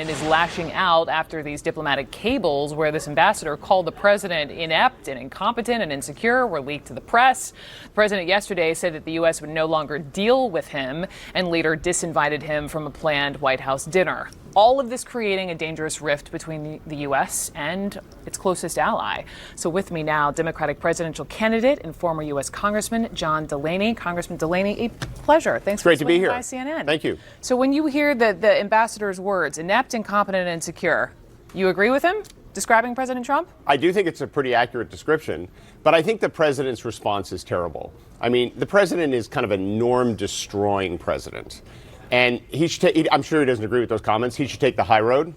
And is lashing out after these diplomatic cables where this ambassador called the president inept and incompetent and insecure were leaked to the press. The president yesterday said that the U.S. would no longer deal with him and later disinvited him from a planned White House dinner. All of this creating a dangerous rift between the U.S. and its closest ally. So with me now, Democratic presidential candidate and former U.S. Congressman John Delaney. Congressman Delaney, a pleasure. Thanks for swinging by CNN. Thank you. So when you hear the ambassador's words, inept, incompetent, and insecure, you agree with him describing President Trump? I do think it's a pretty accurate description, but I think the president's response is terrible. I mean, the president is kind of a norm-destroying president. And he should I'm sure he doesn't agree with those comments. He should take the high road,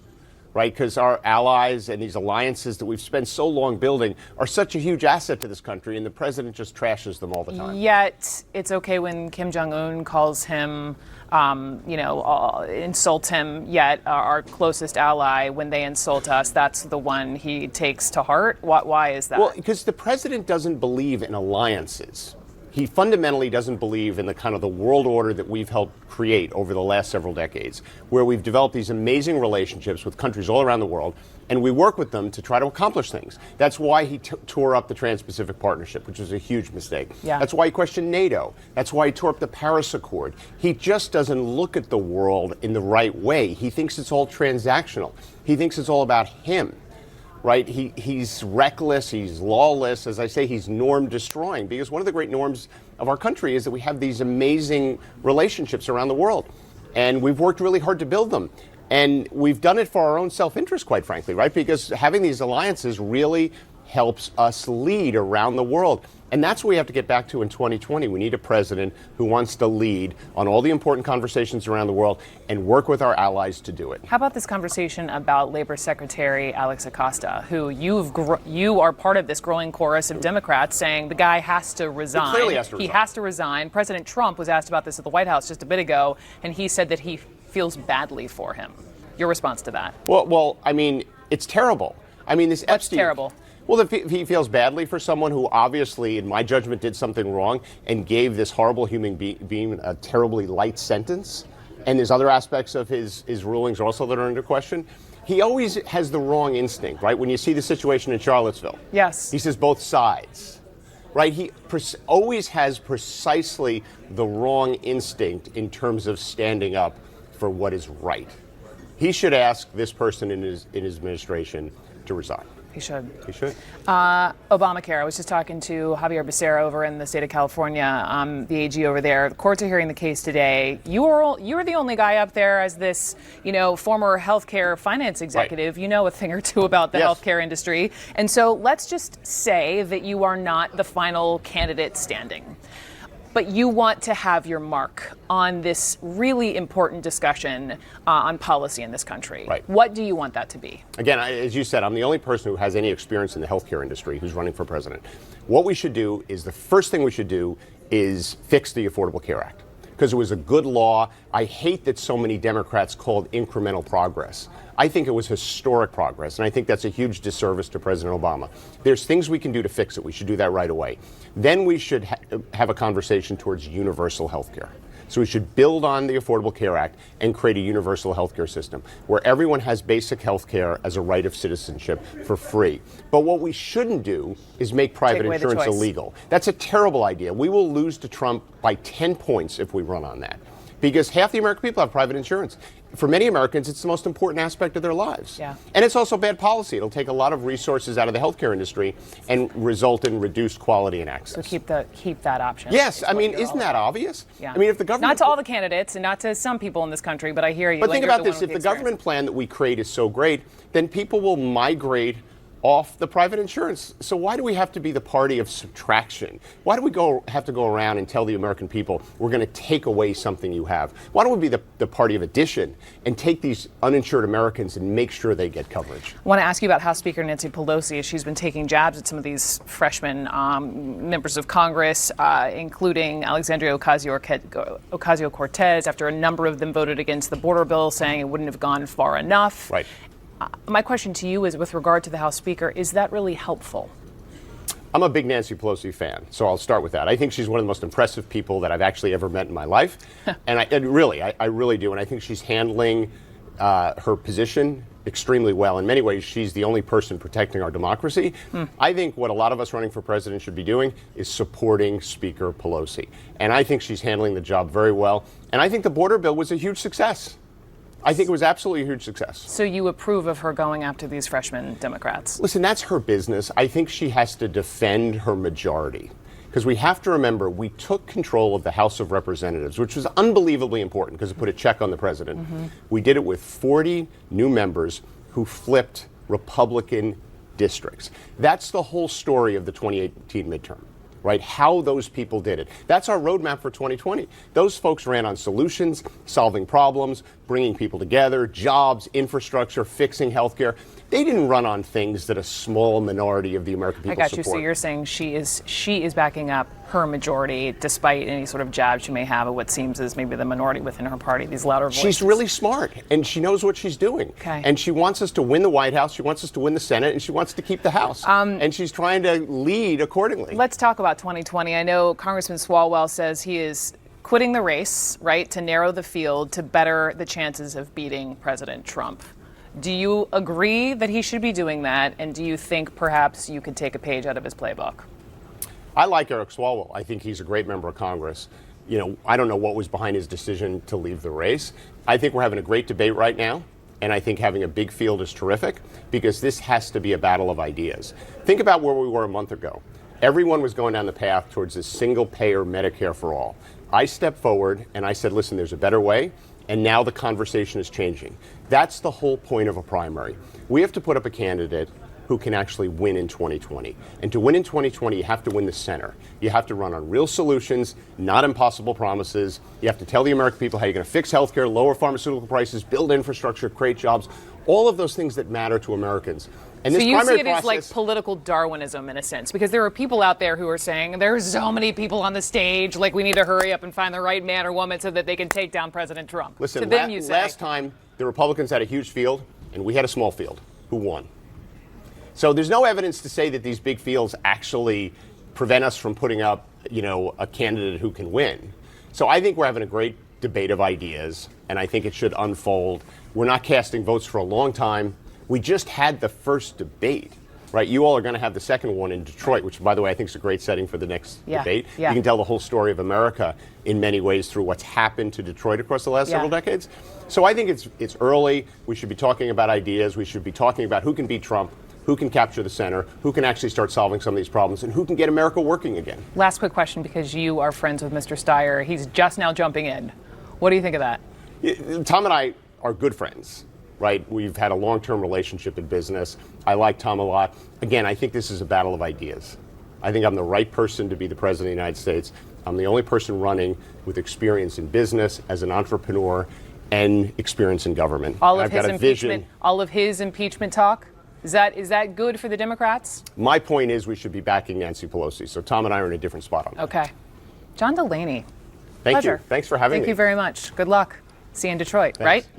right? Because our allies and these alliances that we've spent so long building are such a huge asset to this country, and the president just trashes them all the time. Yet it's okay when Kim Jong-un calls him, insults him, yet our closest ally, when they insult us, that's the one he takes to heart. Why is that? Well, because the president doesn't believe in alliances. He fundamentally doesn't believe in the kind of the world order that we've helped create over the last several decades, where we've developed these amazing relationships with countries all around the world, and we work with them to try to accomplish things. That's why he tore up the Trans-Pacific Partnership, which was a huge mistake. Yeah. That's why he questioned NATO. That's why he tore up the Paris Accord. He just doesn't look at the world in the right way. He thinks it's all transactional. He thinks it's all about him. Right? He's reckless, he's lawless. As I say, he's norm destroying, because one of the great norms of our country is that we have these amazing relationships around the world. And we've worked really hard to build them. And we've done it for our own self-interest, quite frankly, right? Because having these alliances really helps us lead around the world. And that's what we have to get back to in 2020. We need a president who wants to lead on all the important conversations around the world and work with our allies to do it. How about this conversation about Labor Secretary Alex Acosta, who you are part of this growing chorus of Democrats saying the guy has to resign. He clearly has to resign. He has to resign. President Trump was asked about this at the White House just a bit ago, and he said that he feels badly for him. Your response to that? Well, I mean, it's terrible. I mean, this What's Epstein. terrible? Well, if he feels badly for someone who obviously, in my judgment, did something wrong and gave this horrible human being a terribly light sentence, and there's other aspects of his rulings also that are under question, he always has the wrong instinct, right? When you see the situation in Charlottesville. Yes. He says both sides, right? He always has precisely the wrong instinct in terms of standing up for what is right. He should ask this person in his administration to resign. He should. He should. Obamacare. I was just talking to Javier Becerra over in the state of California, the AG over there. The courts are hearing the case today. You are the only guy up there as this, former healthcare finance executive. Right. You know a thing or two about the healthcare industry. And so let's just say that you are not the final candidate standing. But you want to have your mark on this really important discussion on policy in this country. Right. What do you want that to be? Again, as you said, I'm the only person who has any experience in the healthcare industry who's running for president. What we should do is the first thing we should do is fix the Affordable Care Act, because it was a good law. I hate that so many Democrats called incremental progress. I think it was historic progress, and I think that's a huge disservice to President Obama. There's things we can do to fix it. We should do that right away. Then we should have a conversation towards universal health care. So we should build on the Affordable Care Act and create a universal health care system where everyone has basic health care as a right of citizenship for free. But what we shouldn't do is make private insurance illegal. That's a terrible idea. We will lose to Trump by 10 points if we run on that, because half the American people have private insurance. For many Americans, it's the most important aspect of their lives. Yeah. And it's also bad policy. It'll take a lot of resources out of the healthcare industry and result in reduced quality and access. So keep that option. Yes, I mean, isn't that obvious? Yeah. I mean, if the government... Not to all the candidates and not to some people in this country, but I hear you. But think about this. If the government plan that we create is so great, then people will migrate off the private insurance. So why do we have to be the party of subtraction? Why do we have to go around and tell the American people we're going to take away something you have? Why don't we be the party of addition and take these uninsured Americans and make sure they get coverage? I want to ask you about House Speaker Nancy Pelosi, as she's been taking jabs at some of these freshman members of Congress, including Alexandria Ocasio-Cortez, after a number of them voted against the border bill, saying it wouldn't have gone far enough. Right. My question to you is, with regard to the House Speaker, is that really helpful? I'm a big Nancy Pelosi fan, so I'll start with that. I think she's one of the most impressive people that I've actually ever met in my life. And I really do. And I think she's handling her position extremely well. In many ways, she's the only person protecting our democracy. I think what a lot of us running for president should be doing is supporting Speaker Pelosi. And I think she's handling the job very well. And I think the border bill was a huge success. I think it was absolutely a huge success. So you approve of her going after these freshman Democrats? Listen, that's her business. I think she has to defend her majority. Because we have to remember, we took control of the House of Representatives, which was unbelievably important because it put a check on the president. We did it with 40 new members who flipped Republican districts. That's the whole story of the 2018 midterm, right? How those people did it. That's our roadmap for 2020. Those folks ran on solutions, solving problems, bringing people together, jobs, infrastructure, fixing healthcare. They didn't run on things that a small minority of the American people support. I got you. So you're saying she is backing up her majority despite any sort of jab she may have of what seems as maybe the minority within her party, these louder voices. She's really smart, and she knows what she's doing. Okay. And she wants us to win the White House, she wants us to win the Senate, and she wants to keep the House. And she's trying to lead accordingly. Let's talk about 2020. I know Congressman Swalwell says he is quitting the race, right, to narrow the field to better the chances of beating President Trump. Do you agree that he should be doing that? And do you think perhaps you could take a page out of his playbook? I like Eric Swalwell. I think he's a great member of Congress. You know, I don't know what was behind his decision to leave the race. I think we're having a great debate right now. And I think having a big field is terrific because this has to be a battle of ideas. Think about where we were a month ago. Everyone was going down the path towards this single-payer Medicare for all. I stepped forward and I said, listen, there's a better way. And now the conversation is changing. That's the whole point of a primary. We have to put up a candidate who can actually win in 2020. And to win in 2020, you have to win the center. You have to run on real solutions, not impossible promises. You have to tell the American people how you're going to fix healthcare, lower pharmaceutical prices, build infrastructure, create jobs, all of those things that matter to Americans. And so this you primary see it as like political Darwinism in a sense, because there are people out there who are saying there's so many people on the stage, like we need to hurry up and find the right man or woman so that they can take down President Trump. Listen, so then you say, last time the Republicans had a huge field and we had a small field. Who won? So there's no evidence to say that these big fields actually prevent us from putting up, a candidate who can win. So I think we're having a great debate of ideas, and I think it should unfold. We're not casting votes for a long time. We just had the first debate, right? You all are going to have the second one in Detroit, which, by the way, I think is a great setting for the next debate. Yeah. You can tell the whole story of America in many ways through what's happened to Detroit across the last several decades. So I think it's early. We should be talking about ideas. We should be talking about who can beat Trump, who can capture the center, who can actually start solving some of these problems, and who can get America working again. Last quick question, because you are friends with Mr. Steyer. He's just now jumping in. What do you think of that? Tom and I are good friends, right? We've had a long-term relationship in business. I like Tom a lot. Again, I think this is a battle of ideas. I think I'm the right person to be the president of the United States. I'm the only person running with experience in business as an entrepreneur and experience in government. All of his impeachment talk? Is that good for the Democrats? My point is we should be backing Nancy Pelosi. So Tom and I are in a different spot on that. Okay. John Delaney. Thank Pleasure. you. Thanks for having me. Thank you very much. Good luck. See you in Detroit, Thanks. right? Yep.